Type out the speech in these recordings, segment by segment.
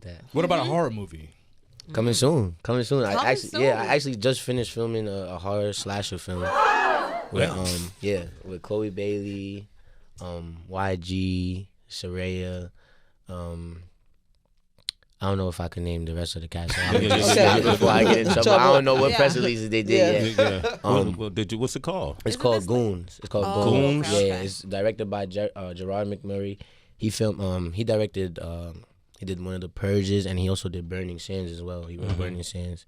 that. What about a horror movie? Coming soon. soon. I actually just finished filming a horror slasher film with Chloe Bailey, YG, Saraya. I don't know if I can name the rest of the cast. Before I get in trouble. I don't know what press releases they did yet. What's it called? It's called Goons. It's called Goons. Okay. Yeah, it's directed by Gerard McMurray. He filmed. He directed. He did one of the Purges, and he also did Burning Sands as well. He wrote Burning Sands.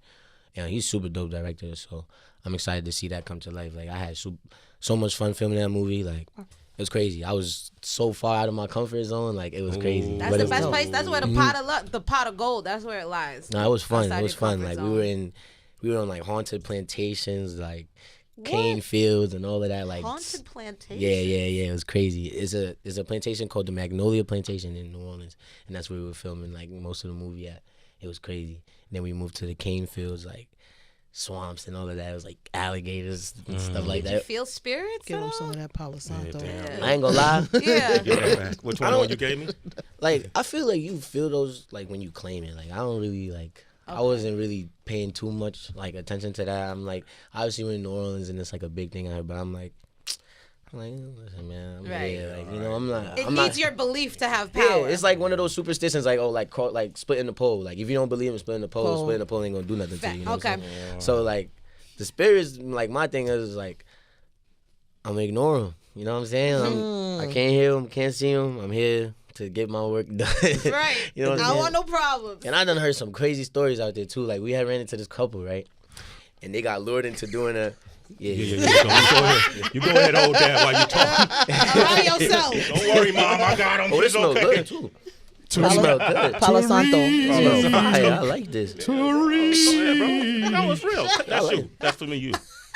And he's super dope director. So I'm excited to see that come to life. Like I had so much fun filming that movie. Like. It was crazy. I was so far out of my comfort zone. Like it was crazy. That's the best place. That's where the pot of gold. That's where it lies. No, it was fun. It was fun. Like zone. we were on like haunted plantations, like cane fields and all of that. Like haunted plantations. Yeah. It was crazy. It's a plantation called the Magnolia Plantation in New Orleans, and that's where we were filming like most of the movie at. It was crazy. And then we moved to the cane fields, like swamps and all of that. It was like alligators and stuff like that. Did you feel spirits? Give him some of that Palo Santo. Yeah. I ain't gonna lie. Yeah. Which one you gave me? Like I feel like you feel those like when you claim it. Like I don't really like. Okay. I wasn't really paying too much like attention to that. I'm like, obviously we're in New Orleans and it's like a big thing out here, but I'm like, listen, man, I'm here. Like, you know, I'm not. It needs your belief to have power. Yeah, it's like one of those superstitions, like like splitting the pole. Like if you don't believe in splitting the pole ain't gonna do nothing to you. You know okay. So like, the spirits, like my thing is like, I'm gonna ignore them. You know what I'm saying? I can't hear them, can't see them. I'm here to get my work done. Right. You know what I'm saying? I don't want no problems. And I done heard some crazy stories out there too. Like we had ran into this couple, right? And they got lured into doing a. Yeah. You go ahead, hold that while you talk. Around yourself. Don't worry, Mom. I got him. Oh, this smells good too. Palo Santo. I like this. That was real. That's you. That's from you.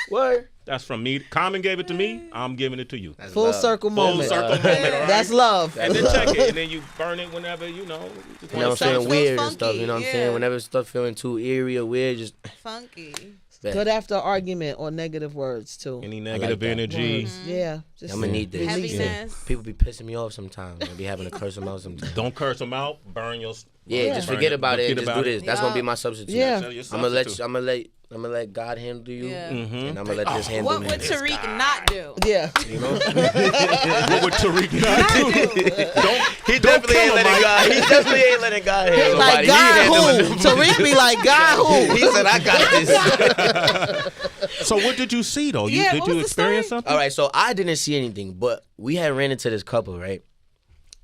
What? That's from me. Common gave it to me. I'm giving it to you. That's Full love. circle moment. Full circle moment. All right? That's love. And then check it, and then you burn it whenever you know. You know, I'm feeling weird funky, and stuff. You know what I'm saying? Whenever stuff feeling too eerie or weird, just funky. Good after argument or negative words too. Any negative energy. Yeah. I'm gonna need this. Heaviness. People be pissing me off sometimes. I be having to curse them out sometimes. Don't curse them out. Burn your. Yeah, just forget about it. Just do this. That's gonna be my substitute. Yeah. I'm gonna let God handle you, and I'm gonna let this handle me. What would Tariq not do? Yeah. You know? What would Tariq not do? He definitely ain't letting God. He definitely ain't letting God handle Like nobody. God who? Tariq be like God who? He said, "I got this." So what did you see though? Yeah, Did what you was the experience story? something? All right, so I didn't see anything, but we had ran into this couple, right?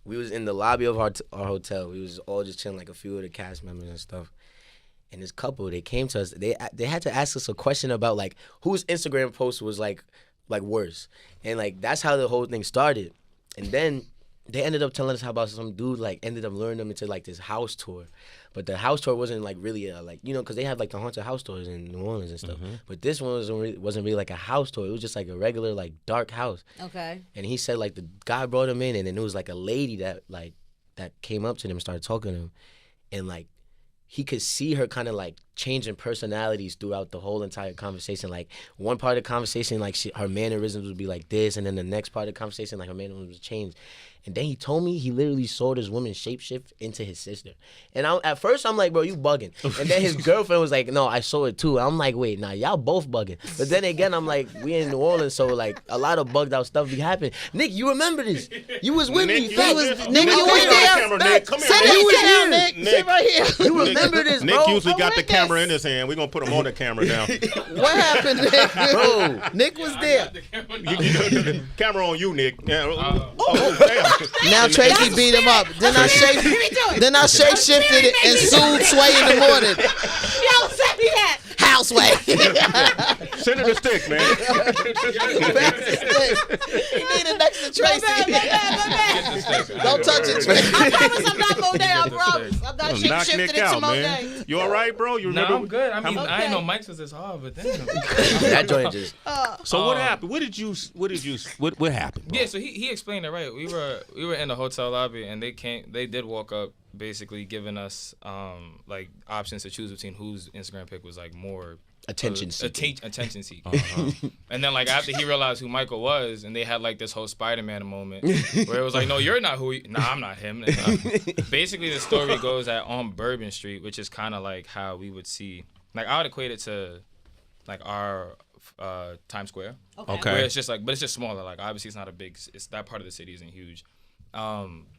We was in the lobby of our hotel. We was all just chilling, like a few of the cast members and stuff. And this couple, they came to us. They had to ask us a question about like whose Instagram post was like worse, and like that's how the whole thing started. And then they ended up telling us how about some dude like ended up luring them into like this house tour, but the house tour wasn't like really like because they have like the haunted house tours in New Orleans and stuff. But this one wasn't really like a house tour. It was just like a regular like dark house. Okay. And he said like the guy brought him in, and then it was like a lady that came up to them and started talking to him, and like he could see her kind of like changing personalities throughout the whole entire conversation. Like one part of the conversation, like her mannerisms would be like this, and then the next part of the conversation, like her mannerisms would change. And then he told me he literally saw this woman shapeshift into his sister. And at first I'm like, bro, you bugging. And then his girlfriend was like, no, I saw it too. I'm like, wait, nah, y'all both bugging. But then again, I'm like, we in New Orleans, so like a lot of bugged out stuff be happening. Nick, you remember this? You was with me. Nick, you was there. Nick, come Sit here. down, Nick. Sit right here. You remember this, bro? Nick usually got the camera in his hand. We're going to put him on the camera now. What happened, Nick? Bro, Nick was there. Camera on you, Nick. Damn. Now Tracy beat him up. Then I shape shifted it and sued Sway in the morning. Yo, send me that. Houseway. Send her the stick, man. He needed next to Tracy. My bad. Don't touch it, Tracy. I promise I'm not Monet. I promise. I'm not Knock shifted Nick into out, Monet. man. You all right, bro? You No, remember? I'm good. I mean, Okay. I ain't know Mike's was this hard, but damn. that joint just. So what happened? What happened? Bro? Yeah, so he explained it right. We were in the hotel lobby and they did walk up basically giving us like options to choose between whose Instagram pic was like more Attention seeking. attention seeking. And then like after he realized who Michael was, and they had like this whole Spider-Man moment where it was like, no, you're not who. Nah, I'm not him. Basically, the story goes that on Bourbon Street, which is kind of like how we would see. Like I would equate it to like our Times Square. Okay. Where it's just like, but it's just smaller. Like obviously, it's not a big. It's that part of the city isn't huge.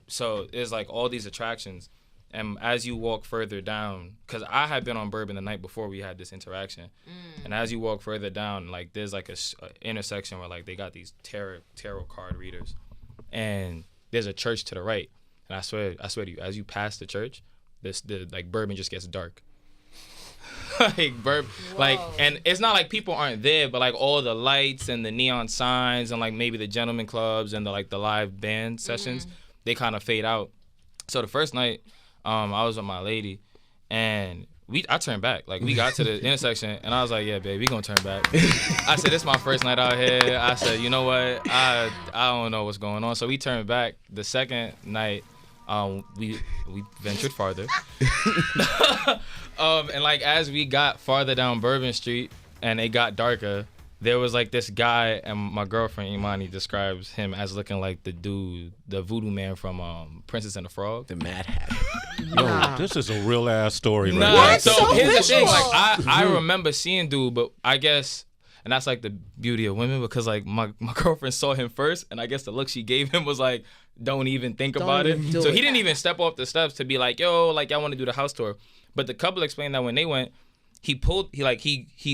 So there's like all these attractions. And as you walk further down, because I had been on Bourbon the night before we had this interaction, and as you walk further down, like there's like a intersection where like they got these tarot card readers, and there's a church to the right, and I swear to you, as you pass the church, the like Bourbon just gets dark. And it's not like people aren't there, but like all the lights and the neon signs and like maybe the gentleman clubs and the live band sessions, they kind of fade out. So the first night, I was with my lady, and I turned back. Like we got to the intersection, and I was like, "Yeah, babe, we gonna turn back." I said, "This is my first night out here." I said, "You know what? I don't know what's going on." So we turned back. The second night, we ventured farther, and like as we got farther down Bourbon Street, and it got darker, there was like this guy, and my girlfriend Imani describes him as looking like the dude, the voodoo man from Princess and the Frog. The Mad Hatter. Yo, this is a real ass story, Nah, right? so here's the thing. Like I remember seeing dude, but I guess, and that's like the beauty of women, because like my girlfriend saw him first, and I guess the look she gave him was like, don't even think about it. So he didn't even step off the steps to be like, yo, like y'all want to do the house tour. But the couple explained that when they went, he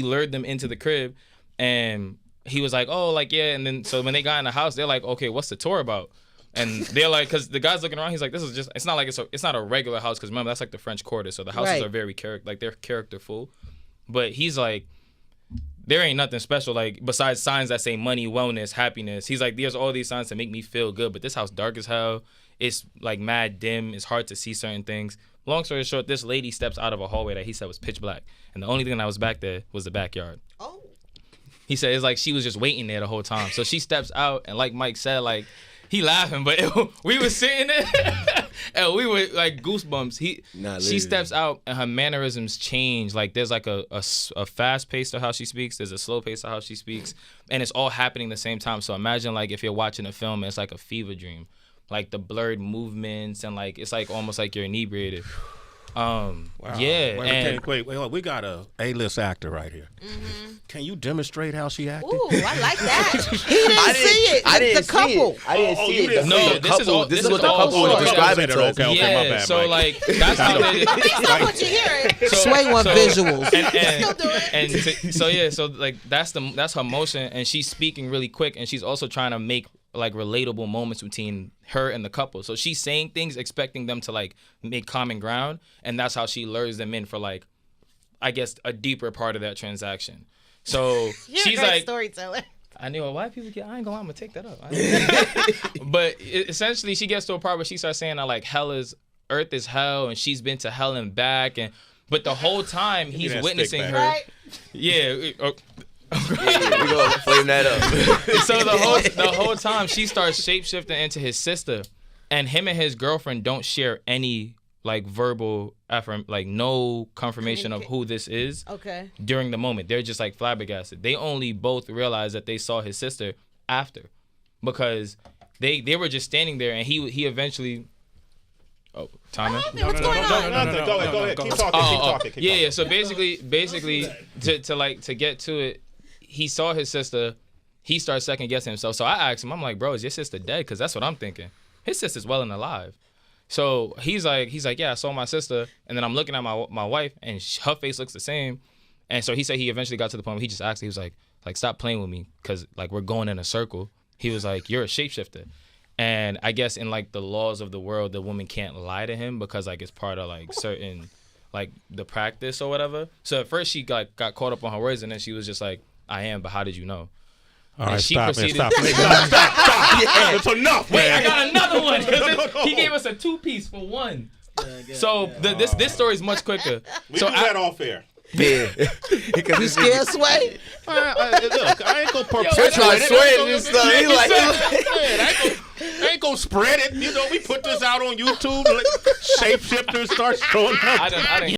lured them into the crib. And he was like, oh, like, yeah. And then so when they got in the house, they're like, okay, what's the tour about? And they're like, because the guy's looking around, he's like, this is just, it's not like it's not a regular house, because remember, that's like the French Quarter. So the houses are very they're characterful. But he's like, there ain't nothing special, like, besides signs that say money, wellness, happiness. He's like, there's all these signs to make me feel good. But this house dark as hell. It's like mad dim. It's hard to see certain things. Long story short, this lady steps out of a hallway that he said was pitch black. And the only thing that was back there was the backyard. Oh. He said it's like she was just waiting there the whole time. So she steps out, and like Mike said, like he laughing, but we was sitting there and we were like goosebumps. She steps out, and her mannerisms change. Like there's like a fast pace to how she speaks. There's a slow pace to how she speaks, and it's all happening at the same time. So imagine like if you're watching a film, it's like a fever dream, like the blurred movements, and like it's like almost like you're inebriated. Wow. Yeah. Wait, we got a A-list actor right here. Can you demonstrate how she acted? Ooh, I like that. He didn't see it. I didn't the couple. see it. I didn't see it. No, this is what the couple was was describing to us. Okay, my bad, so Mike. like that's how they. Based on what you're hearing. Sway want visuals. So like that's her motion, and she's speaking really quick, and she's also trying to make like relatable moments between her and the couple. So she's saying things expecting them to like make common ground, and that's how she lures them in for like, I guess, a deeper part of that transaction. So she's like storyteller. I knew why people get. I ain't gonna lie, I'm gonna take that up. But essentially, she gets to a part where she starts saying that like Earth is hell, and she's been to hell and back, but the whole time he's witnessing her. Right? Yeah. We gonna flame that up. So the whole time she starts shapeshifting into his sister, and him and his girlfriend don't share any like verbal like no confirmation of who this is. Okay. During the moment, they're just like flabbergasted. They only both realized that they saw his sister after, because they were just standing there, and he eventually. Oh, Tommy. No. Go ahead. Keep talking. Yeah. So basically, to get to it. He saw his sister. He starts second guessing himself. So I asked him, I'm like, bro, is your sister dead? Because that's what I'm thinking. His sister's well and alive. So he's like, yeah, I saw my sister. And then I'm looking at my wife, and her face looks the same. And so he said he eventually got to the point where he just asked, he was like stop playing with me, because like we're going in a circle. He was like, you're a shapeshifter. And I guess in like the laws of the world, the woman can't lie to him, because like it's part of like certain like the practice or whatever. So at first she got caught up on her words, and then she was just like, I am, but how did you know? All right, stop. Stop. Yeah. It's enough, man. Wait, I got another one. He gave us a 2-piece for one. So this story is much quicker. We do that off air. Yeah. You scared, Sway? Look, I ain't gonna That's why Sway and stuff. He like, I ain't ain't gonna spread it. You know, we put this out on YouTube. Shapeshifters start showing up. I didn't